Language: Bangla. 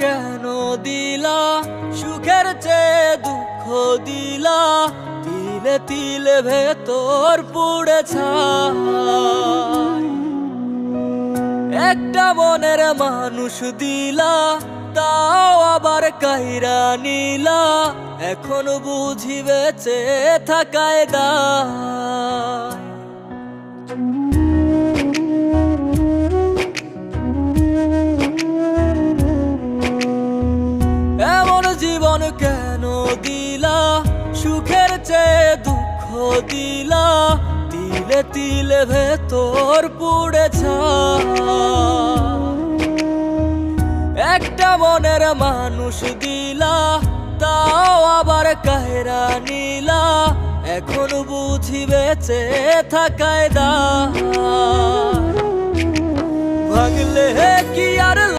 কেন দিলা সুখের চেয়ে দুঃখ দিলা তিলে তিলে ভেতর পুড়ে ছাই একটা মনের মানুষ দিলা তাও আবার কাইরা নিলা এখন বুঝি বেঁচে থাকায় দায় এমন জীবন কেন দিলা সুখের চেয়ে দুঃখ দিলা তিলে তিলে ভেতর পুড়ে ছাই একটা মনের মানুষ দিলা তাও আবার কাহেরা নিলা এখন বুঝি বেঁচে থাকায় দায় ভাঙলে কি আর